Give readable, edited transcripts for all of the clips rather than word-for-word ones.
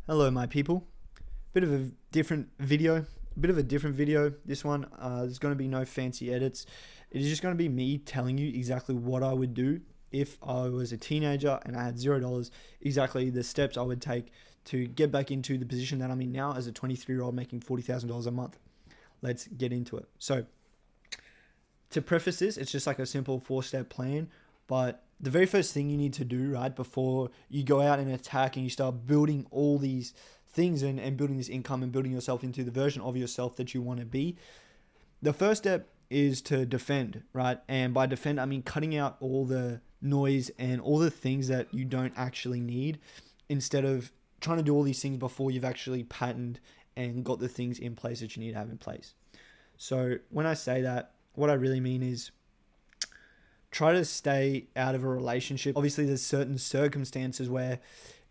Hello, my people. Bit of a different video. This one, there's going to be no fancy edits. It is just going to be me telling you exactly what I would do if I was a teenager and I had $0. Exactly the steps I would take to get back into the position that I'm in now as a 23-year-old making $40,000 a month. Let's get into it. So, to preface this, it's just like a simple 4-step plan. But the very first thing you need to do, right, before you go out and attack and you start building all these things and building this income and building yourself into the version of yourself that you want to be, the first step is to defend, right? And by defend, I mean cutting out all the noise and all the things that you don't actually need, instead of trying to do all these things before you've actually patterned and got the things in place that you need to have in place. So when I say that, what I really mean is try to stay out of a relationship. Obviously, there's certain circumstances where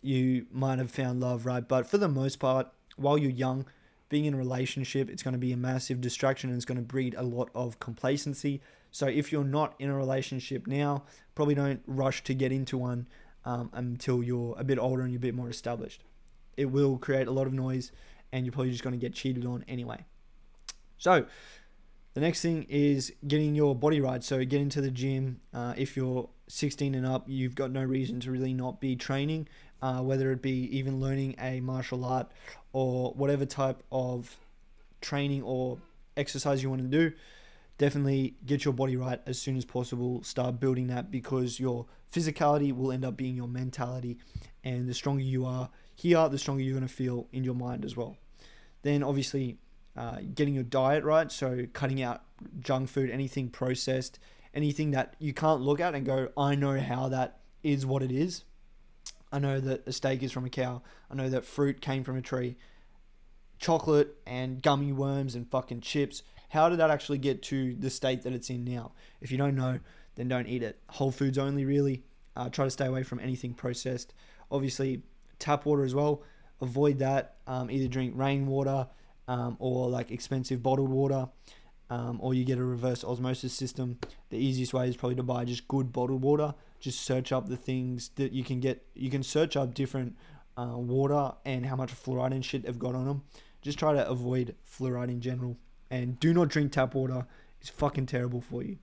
you might have found love, right? But for the most part, while you're young, being in a relationship, it's going to be a massive distraction and it's going to breed a lot of complacency. So if you're not in a relationship now, probably don't rush to get into one until you're a bit older and you're a bit more established. It will create a lot of noise and you're probably just going to get cheated on anyway. So the next thing is getting your body right. So get into the gym. If you're 16 and up, you've got no reason to really not be training, whether it be even learning a martial art or whatever type of training or exercise you want to do. Definitely get your body right as soon as possible. Start building that, because your physicality will end up being your mentality. And the stronger you are here, the stronger you're going to feel in your mind as well. Then obviously, getting your diet right, so cutting out junk food, anything processed, anything that you can't look at and go, I know how that is what it is. I know that a steak is from a cow. I know that fruit came from a tree. Chocolate and gummy worms and fucking chips. How did that actually get to the state that it's in now? If you don't know, then don't eat it. Whole foods only, really. Try to stay away from anything processed. Obviously, tap water as well. Avoid that. Either drink rainwater, or like expensive bottled water, or you get a reverse osmosis system. The easiest way is probably to buy just good bottled water. Just search up the things that you can get. You can search up different water and how much fluoride and shit have got on them. Just try to avoid fluoride in general, and do not drink tap water. It's fucking terrible for you.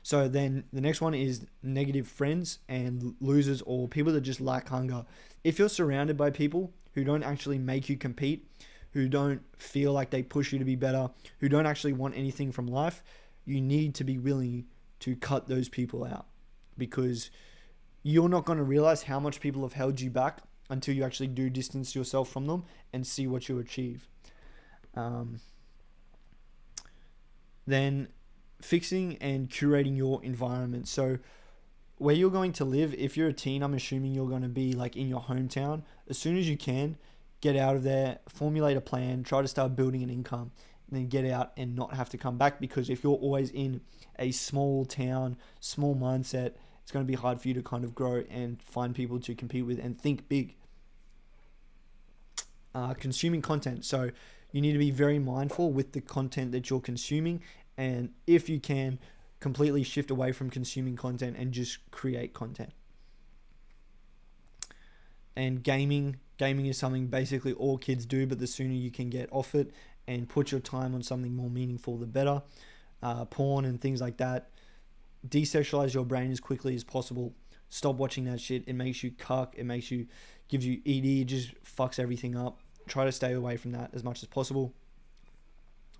So then the next one is negative friends and losers, or people that just lack hunger. If you're surrounded by people who don't actually make you compete, who don't feel like they push you to be better, who don't actually want anything from life, you need to be willing to cut those people out, because you're not going to realize how much people have held you back until you actually do distance yourself from them and see what you achieve. Then fixing and curating your environment. So where you're going to live, if you're a teen, I'm assuming you're going to be like in your hometown. As soon as you can, get out of there, formulate a plan, try to start building an income, and then get out and not have to come back. Because if you're always in a small town, small mindset, it's going to be hard for you to kind of grow and find people to compete with and think big. Consuming content. So you need to be very mindful with the content that you're consuming. And if you can, completely shift away from consuming content and just create content. And gaming is something basically all kids do, but the sooner you can get off it and put your time on something more meaningful, the better. Porn and things like that. Desexualize your brain as quickly as possible. Stop watching that shit. It makes you cuck. Gives you ED. It just fucks everything up. Try to stay away from that as much as possible.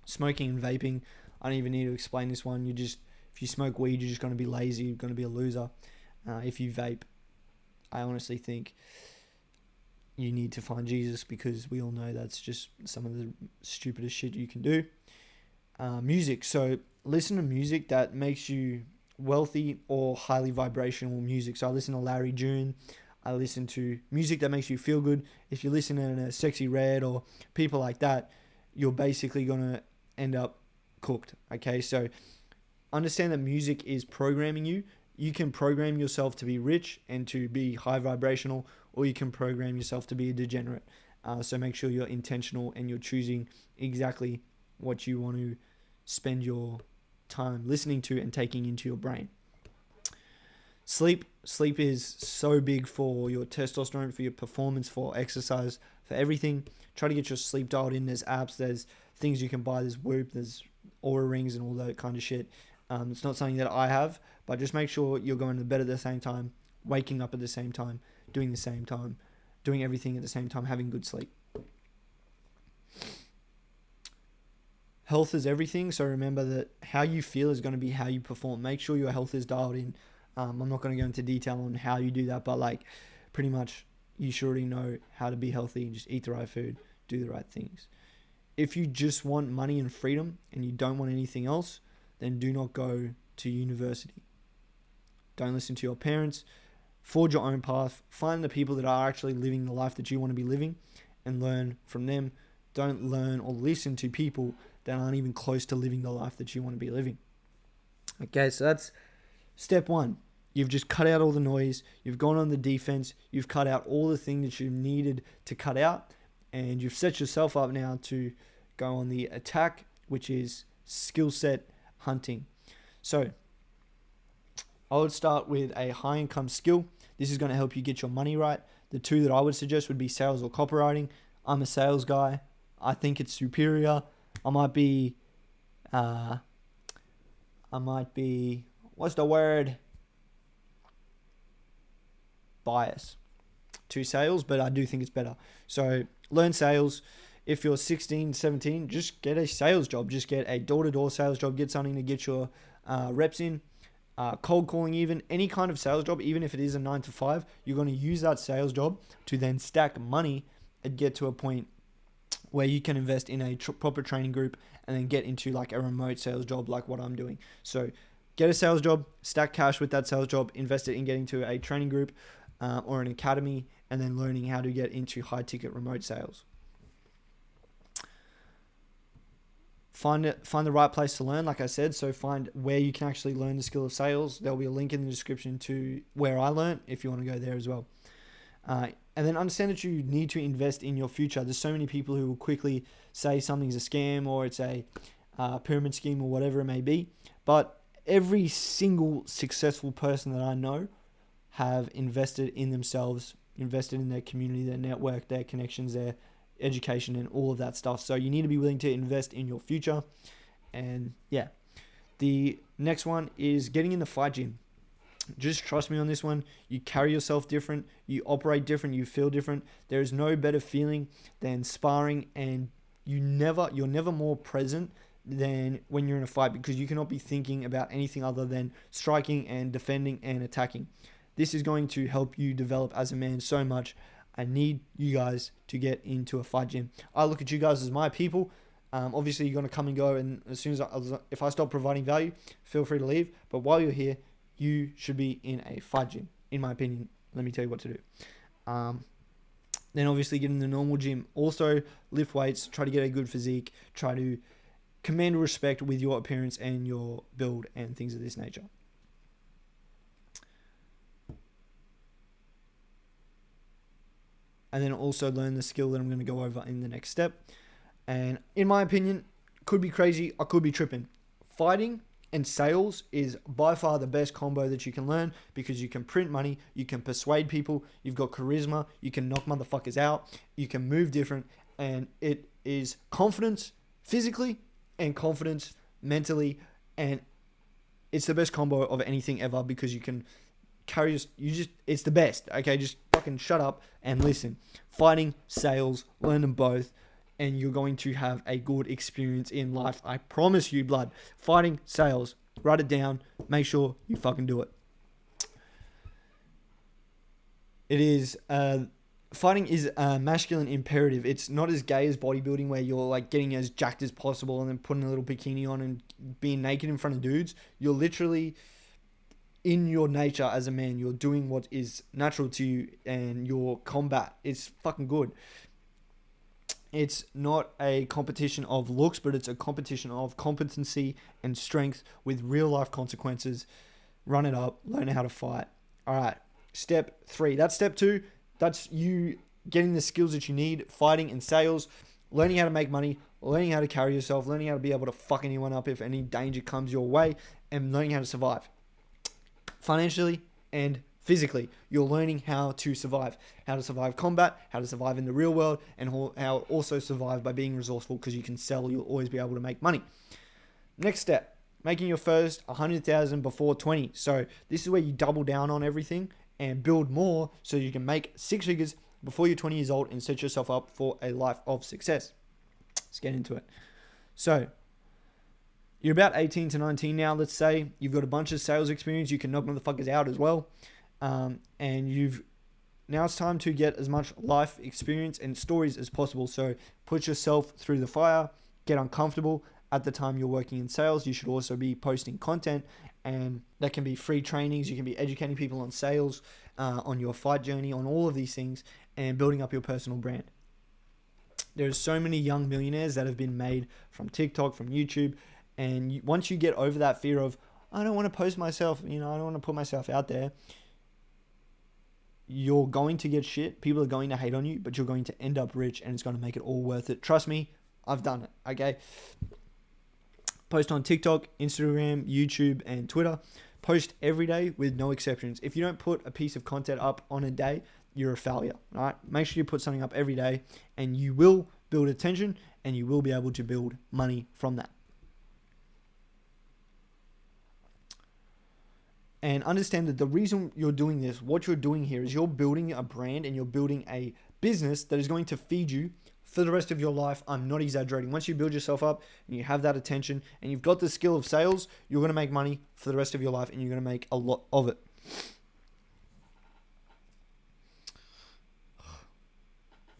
Smoking and vaping. I don't even need to explain this one. If you smoke weed, you're just going to be lazy. You're going to be a loser. If you vape, I honestly think you need to find Jesus, because we all know that's just some of the stupidest shit you can do. Music. So listen to music that makes you wealthy or highly vibrational music. So I listen to Larry June. I listen to music that makes you feel good. If you listen to a Sexy Red or people like that, you're basically going to end up cooked. Okay, so understand that music is programming you. You can program yourself to be rich and to be high vibrational, or you can program yourself to be a degenerate. So make sure you're intentional and you're choosing exactly what you want to spend your time listening to and taking into your brain. Sleep Sleep is so big for your testosterone, for your performance, for exercise, for everything. Try to get your sleep dialed in. There's apps, there's things you can buy, there's Whoop, there's Aura rings and all that kind of shit. It's not something that I have, but just make sure you're going to bed at the same time, waking up at the same time, doing the same time, doing everything at the same time, having good sleep. Health is everything, so remember that how you feel is going to be how you perform. Make sure your health is dialed in. I'm not going to go into detail on how you do that, but like pretty much you should already know how to be healthy and just eat the right food, do the right things. If you just want money and freedom and you don't want anything else, then do not go to university. Don't listen to your parents. Forge your own path. Find the people that are actually living the life that you want to be living and learn from them. Don't learn or listen to people that aren't even close to living the life that you want to be living. Okay, so that's step one. You've just cut out all the noise. You've gone on the defense. You've cut out all the things that you needed to cut out. And you've set yourself up now to go on the attack, which is skill set hunting. So I would start with a high income skill. This is going to help you get your money right. The two that I would suggest would be sales or copywriting. I'm a sales guy. I think it's superior. I might be, what's the word? Bias to sales, but I do think it's better. So learn sales. If you're 16, 17, just get a sales job. Just get a door-to-door sales job. Get something to get your reps in. Cold calling, even any kind of sales job, even if it is a 9 to 5, you're going to use that sales job to then stack money and get to a point where you can invest in a proper training group and then get into like a remote sales job like what I'm doing. So get a sales job, stack cash with that sales job, invest it in getting to a training group or an academy, and then learning how to get into high ticket remote sales. Find the right place to learn, like I said. So find where you can actually learn the skill of sales. There'll be a link in the description to where I learned if you want to go there as well. And then understand that you need to invest in your future. There's so many people who will quickly say something's a scam or it's a pyramid scheme or whatever it may be. But every single successful person that I know have invested in themselves, invested in their community, their network, their connections, their education, and all of that stuff. So you need to be willing to invest in your future. And yeah, the next one is getting in the fight gym. Just trust me on this one. You carry yourself different. You operate different. You feel different. There is no better feeling than sparring, and you're never more present than when you're in a fight, because you cannot be thinking about anything other than striking and defending and attacking. This is going to help you develop as a man so much. I need you guys to get into a fight gym. I look at you guys as my people. Obviously, you're going to come and go, and as soon as if I stop providing value, feel free to leave. But while you're here, you should be in a fight gym, in my opinion. Let me tell you what to do. Then obviously get in the normal gym. Also lift weights, try to get a good physique, try to command respect with your appearance and your build and things of this nature. And then also learn the skill that I'm going to go over in the next step. And in my opinion, could be crazy, I could be tripping. Fighting and sales is by far the best combo that you can learn, because you can print money, you can persuade people, you've got charisma, you can knock motherfuckers out, you can move different, and it is confidence physically and confidence mentally, and it's the best combo of anything ever, because you can carry it's the best. Okay, just fucking shut up and listen. Fighting, sales, learn them both, and you're going to have a good experience in life. I promise you, blood. Fighting, sales. Write it down. Make sure you fucking do it. It is, fighting is a masculine imperative. It's not as gay as bodybuilding, where you're like getting as jacked as possible and then putting a little bikini on and being naked in front of dudes. You're literally, in your nature as a man, you're doing what is natural to you, and your combat is fucking good. It's not a competition of looks, but it's a competition of competency and strength with real life consequences. Run it up, learn how to fight. All right, step 3. That's step 2. That's you getting the skills that you need, fighting and sales, learning how to make money, learning how to carry yourself, learning how to be able to fuck anyone up if any danger comes your way, and learning how to survive financially and physically. You're learning how to survive combat, how to survive in the real world, and how also survive by being resourceful, because you can sell. You'll always be able to make money. Next step, making your first 100,000 before 20. So this is where you double down on everything and build more so you can make 6 figures before you're 20 years old and set yourself up for a life of success. Let's get into it. So you're about 18 to 19 now, let's say. You've got a bunch of sales experience. You can knock motherfuckers out as well. And now it's time to get as much life experience and stories as possible. So put yourself through the fire, get uncomfortable. At the time you're working in sales, you should also be posting content, and that can be free trainings. You can be educating people on sales, on your fight journey, on all of these things, and building up your personal brand. There's so many young millionaires that have been made from TikTok, from YouTube, and once you get over that fear of, I don't want to post myself, I don't want to put myself out there, you're going to get shit. People are going to hate on you, but you're going to end up rich, and it's going to make it all worth it. Trust me, I've done it, okay? Post on TikTok, Instagram, YouTube, and Twitter. Post every day with no exceptions. If you don't put a piece of content up on a day, you're a failure, right? Make sure you put something up every day, and you will build attention, and you will be able to build money from that. And understand that the reason you're doing this, what you're doing here, is you're building a brand and you're building a business that is going to feed you for the rest of your life. I'm not exaggerating. Once you build yourself up and you have that attention and you've got the skill of sales, you're going to make money for the rest of your life, and you're going to make a lot of it.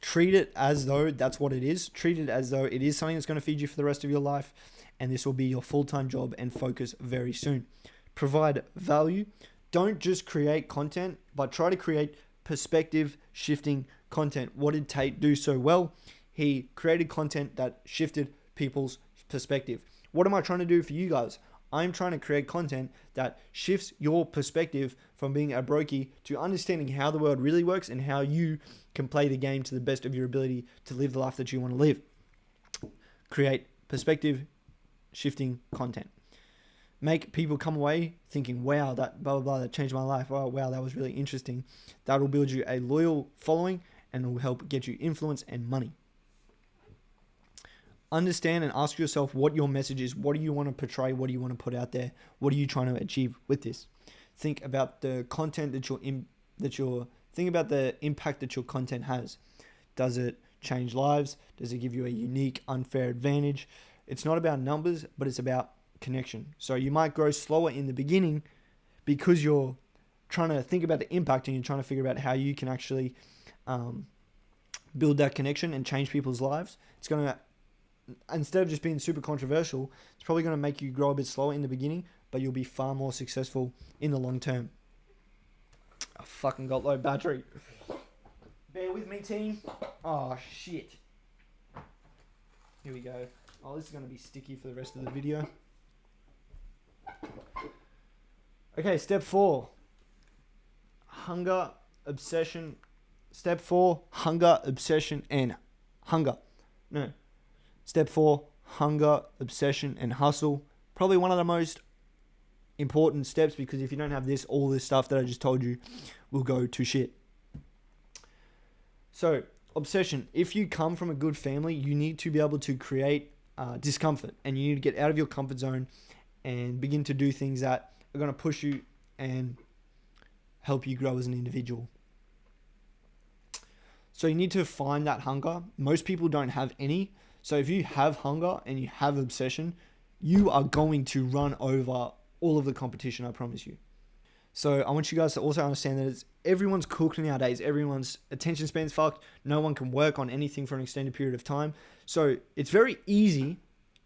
Treat it as though that's what it is. Treat it as though it is something that's going to feed you for the rest of your life, and this will be your full-time job and focus very soon. Provide value. Don't just create content, but try to create perspective shifting content. What did Tate do so well? He created content that shifted people's perspective. What am I trying to do for you guys? I'm trying to create content that shifts your perspective from being a brokey to understanding how the world really works and how you can play the game to the best of your ability to live the life that you want to live. Create perspective shifting content. Make people come away thinking, wow, that blah, blah, blah, that changed my life. Oh, wow, that was really interesting. That will build you a loyal following, and it will help get you influence and money. Understand and ask yourself what your message is. What do you want to portray? What do you want to put out there? What are you trying to achieve with this? Think about the content think about the impact that your content has. Does it change lives? Does it give you a unique, unfair advantage? It's not about numbers, but it's about connection. So you might grow slower in the beginning because you're trying to think about the impact, and you're trying to figure out how you can actually build that connection and change people's lives. It's going to, instead of just being super controversial, it's probably going to make you grow a bit slower in the beginning, but you'll be far more successful in the long term. I fucking got low battery. Bear with me, team. Oh, shit. Here we go. Oh, this is going to be sticky for the rest of the video. Okay, step 4. Hunger, obsession. Step 4, hunger, obsession, and hunger. No. Step 4, hunger, obsession, and hustle. Probably one of the most important steps, because if you don't have this, all this stuff that I just told you will go to shit. So, obsession. If you come from a good family, you need to be able to create discomfort, and you need to get out of your comfort zone and begin to do things that are going to push you and help you grow as an individual. So you need to find that hunger. Most people don't have any. So if you have hunger and you have obsession, you are going to run over all of the competition, I promise you. So I want you guys to also understand that everyone's cooked nowadays. Everyone's attention span's fucked. No one can work on anything for an extended period of time. So it's very easy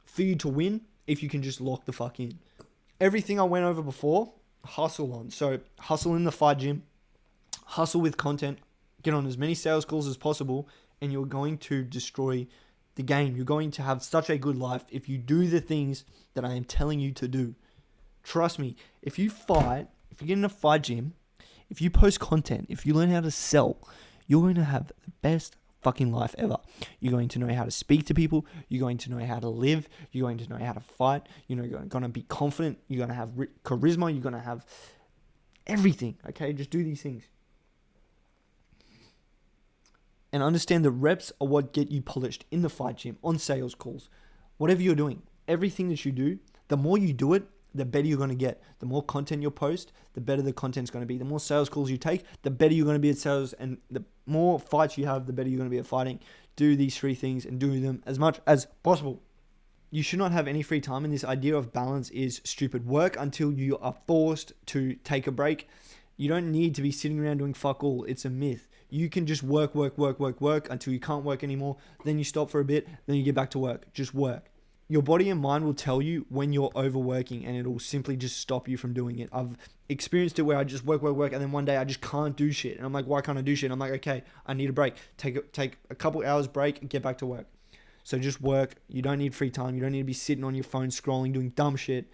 for you to win if you can just lock the fuck in. Everything I went over before, hustle on. So hustle in the fight gym, hustle with content, get on as many sales calls as possible, and you're going to destroy the game. You're going to have such a good life if you do the things that I am telling you to do. Trust me, if you fight, if you get in a fight gym, if you post content, if you learn how to sell, you're going to have the best fucking life ever. You're going to know how to speak to people. You're going to know how to live. You're going to know how to fight. You're going to be confident. You're going to have charisma. You're going to have Everything, okay? Just do these things. And understand the reps are what get you polished in the fight gym, on sales calls, whatever you're doing. Everything that you do, the more you do it, the better you're going to get. The more content you post, the better the content's going to be. The more sales calls you take, the better you're going to be at sales. And the more fights you have, the better you're going to be at fighting. Do these 3 things and do them as much as possible. You should not have any free time, and this idea of balance is stupid. Work until you are forced to take a break. You don't need to be sitting around doing fuck all. It's a myth. You can just work until you can't work anymore. Then you stop for a bit, then you get back to work. Just work. Your body and mind will tell you when you're overworking, and it'll simply just stop you from doing it. I've experienced it where I just work, and then one day I just can't do shit. And I'm like, why can't I do shit? And I'm like, okay, I need a break. Take a couple hours break and get back to work. So just work. You don't need free time. You don't need to be sitting on your phone scrolling, doing dumb shit.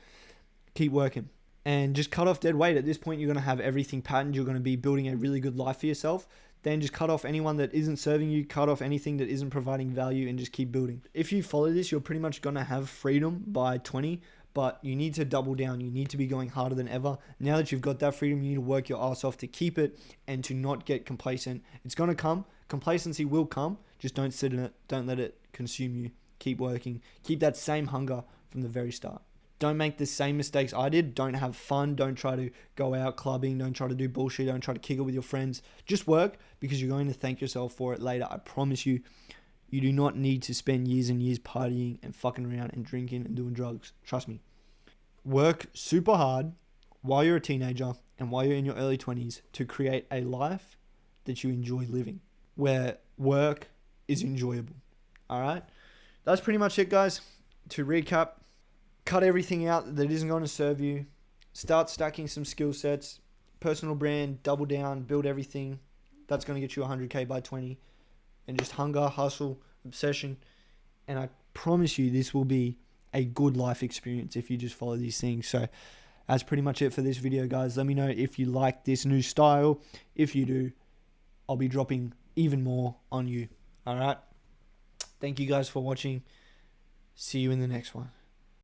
Keep working. And just cut off dead weight. At this point, you're going to have everything patterned. You're going to be building a really good life for yourself. Then just cut off anyone that isn't serving you. Cut off anything that isn't providing value and just keep building. If you follow this, you're pretty much going to have freedom by 20. But you need to double down. You need to be going harder than ever. Now that you've got that freedom, you need to work your ass off to keep it and to not get complacent. It's going to come. Complacency will come. Just don't sit in it. Don't let it consume you. Keep working. Keep that same hunger from the very start. Don't make the same mistakes I did. Don't have fun. Don't try to go out clubbing. Don't try to do bullshit. Don't try to kick it with your friends. Just work, because you're going to thank yourself for it later. I promise you. You do not need to spend years and years partying and fucking around and drinking and doing drugs. Trust me. Work super hard while you're a teenager and while you're in your early 20s to create a life that you enjoy living, where work is enjoyable. All right? That's pretty much it, guys. To recap, cut everything out that isn't going to serve you. Start stacking some skill sets. Personal brand, double down, build everything. That's going to get you 100K by 20. And just hunger, hustle, obsession. And I promise you this will be a good life experience if you just follow these things. So that's pretty much it for this video, guys. Let me know if you like this new style. If you do, I'll be dropping even more on you. All right? Thank you guys for watching. See you in the next one.